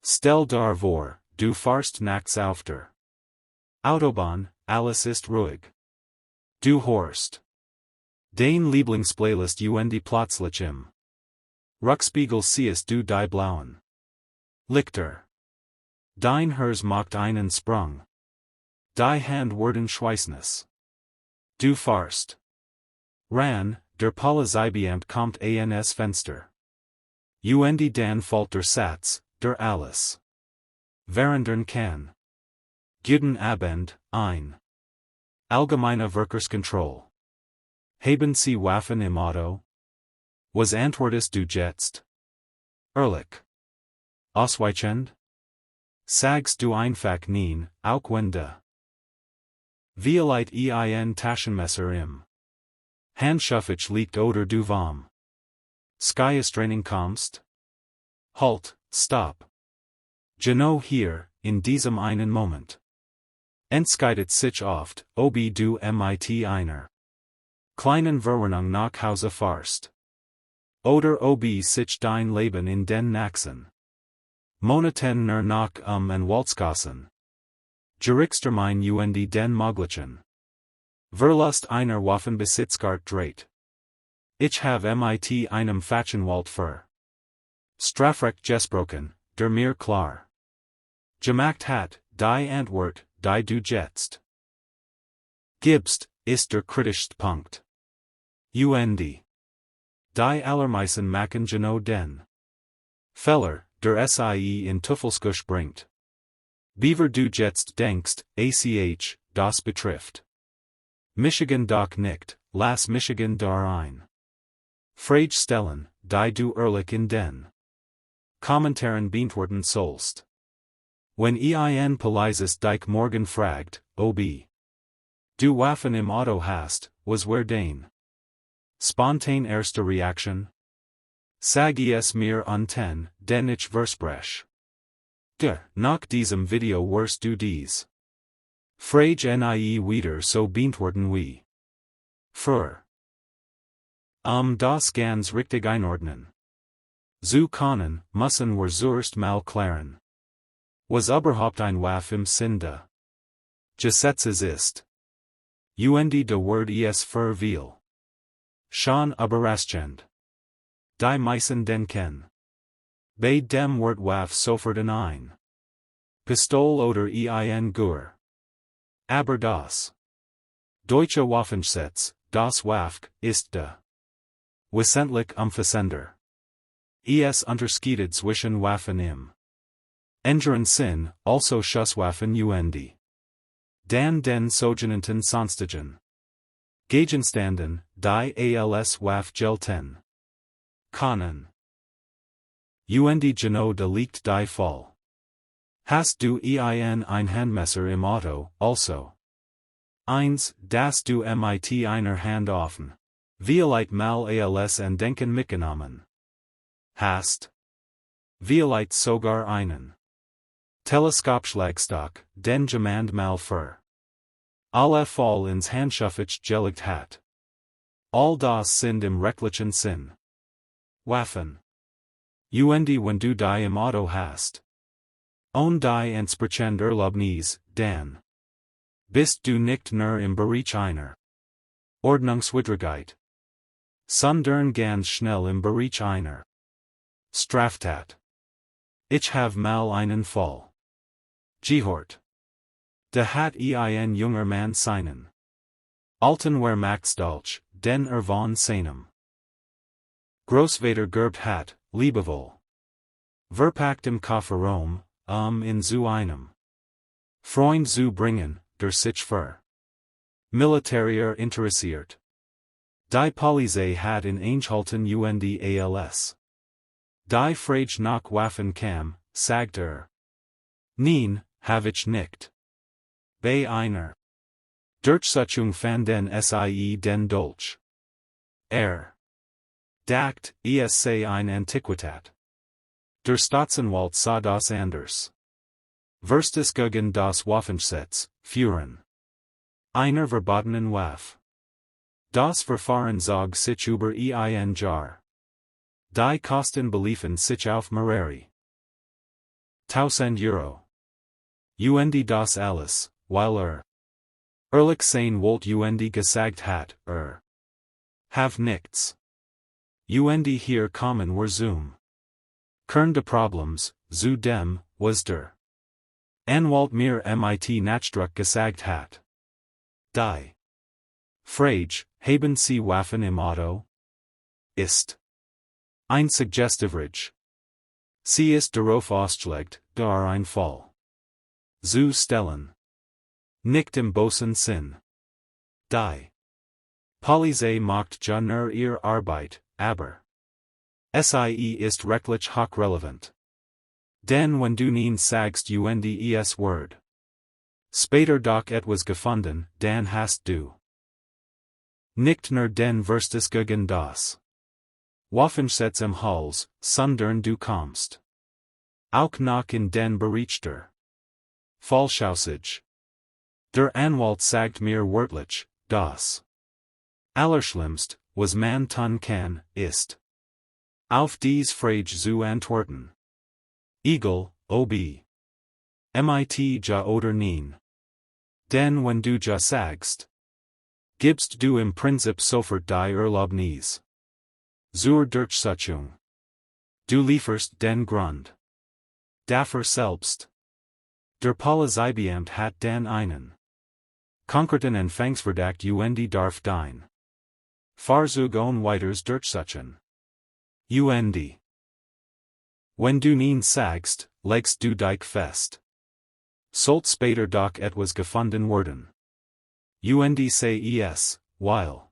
Stell dir vor, du fahrst nachts auf der Autobahn, alles ist ruhig. Du hörst dein Lieblingsplaylist und plötzlich im Rückspiegel siehst du die blauen Lichter. Dein Herz macht einen Sprung. Die Hand werden schweißnass. Du fahrst ran, der Polizeibeamt kommt ans Fenster. Und dann fällt der Satz, der alles verhindern kann. Guten Abend, ein allgemeine Verkehrskontrolle. Haben Sie Waffen im Auto? Was antwortest du jetzt? Ehrlich. Ausweichend? Sagst du einfach nein, auch wenn de Violite ein Taschenmesser im Handschuffich liegt oder du vom Skystraining kommst? Halt, stopp. Genau hier, in diesem einen Moment. Entscheidet sich oft, ob du mit einer kleinen Verwarnung nach Hause fahrst. Oder ob sich dein Leben in den nächsten Monaten nur noch ANWALT Gerichtstermin und den möglichen Verlust einer Waffenbesitzkarte dreht. Ich habe mit einem Fachenwalt für Strafrecht gesprochen, der mir klar gemacht hat, die Antwort, die du jetzt gibst, ist der kritischste Punkt. Und die allermeisten machen genau den Fehler, der SIE in Teufelskusch bringt. Beaver du jetzt denkst, ACH, das betrifft Michigan doch nicht, lass Michigan da ein Frage stellen, die du ehrlich in den Kommentaren beantworten sollst. Wenn ein Polizist dich morgen fragt, ob du Waffen im Auto hast, was wär dein spontan erste Reaktion? Sag es mir unten, denn ich verspreche nach diesem Video wirst du dies Frage nie wieder so beantworten wie für das ganz richtig einordnen zu können, müssen wir zuerst mal klären, was überhaupt ein Waff im Sinn de Gesetzes ist. Und de Wort es für viel schon überraschend. Die meisten denken bei dem Wort Waff sofort an ein Pistol oder ein Gur. Aber das deutsche Waffengesetz, das Waff, ist de wesentlich umfassender. Es unterscheidet zwischen Waffen im engeren Sinn, also Schusswaffen und dann den sogenannten sonstigen Gegenständen, die als Waff gelten können. Und genau da liegt die Fall. Hast du ein Handmesser im Auto, also 1, dass du mit einer Hand offen, vielleicht mal als an Denken mitgenommen hast, vielleicht sogar einen Teleskopschlagstock, den jemand mal für alle Fall ins Handschuffich gelegt hat. All das sind im rechtlichen Sinn Waffen. Und wenn du die im Auto hast und die entsprechend Erlaubnis, dann bist du nicht nur im Bereich einer Ordnungswidrigkeit, sondern ganz schnell im Bereich einer Straftat. Ich have mal einen Fall gehört. Da hat ein junger Mann seinen alten Wehrmachtsdolch, den von seinem Großvater geerbt hat, liebevoll verpackt im Kofferraum, in zu einem Freund zu bringen, der sich für Militär interessiert. Die Polizei hat ihn eingehalten und als die Frage nach Waffen kam, sagt nein, have ich nicht. Bei einer Durchsuchung von den SIE den Dolch. Dacht, es sei ein Antiquitat. Der Staatsanwalt sah das anders. Verstes gegen das Waffengesetz, führen einer verbotenen Waff. Das Verfahren zog sich über ein Jahr. Die Kosten beliefen sich auf mehrere 1000 Euro. Und das alles, weil ehrlich sein wollt und gesagt hat, have nichts. Und hier kommen wir zum Kern de Problems, zu dem, was der Anwalt mir mit Nachdruck gesagt hat. Die Frage, haben Sie Waffen im Auto? Ist ein Suggestivrecht. Sie ist darauf ausgelegt, dar ein Fall zu stellen. Nicht im bösen Sinn. Die Polizei macht ja nur ihre Arbeit, aber sie ist rechtlich hochrelevant. Denn wenn du nicht sagst und es Word später doch etwas gefunden, dann hast du nicht nur den Verstes gegen das Waffengesetz im Hals, sondern du kommst auch noch in den Bereich der Falschaussage. Der Anwalt sagt mir wörtlich, das Allerschlimmst, was man tun kann, ist auf dies Frage zu antworten. Egal, ob mit ja oder nein. Denn wenn du ja sagst, gibst du im Prinzip sofort die Erlaubnis zur Durchsetzung. Du lieferst den Grund dafür selbst. Der Polizeibeamt hat dann einen konkreten Empfangsverdacht und darf dein Fahrzeug ohne weiteres durchsetzen. Und wenn du nicht sagst, legst du dich fest. Sollte später doch etwas gefunden werden. Und sei es, weil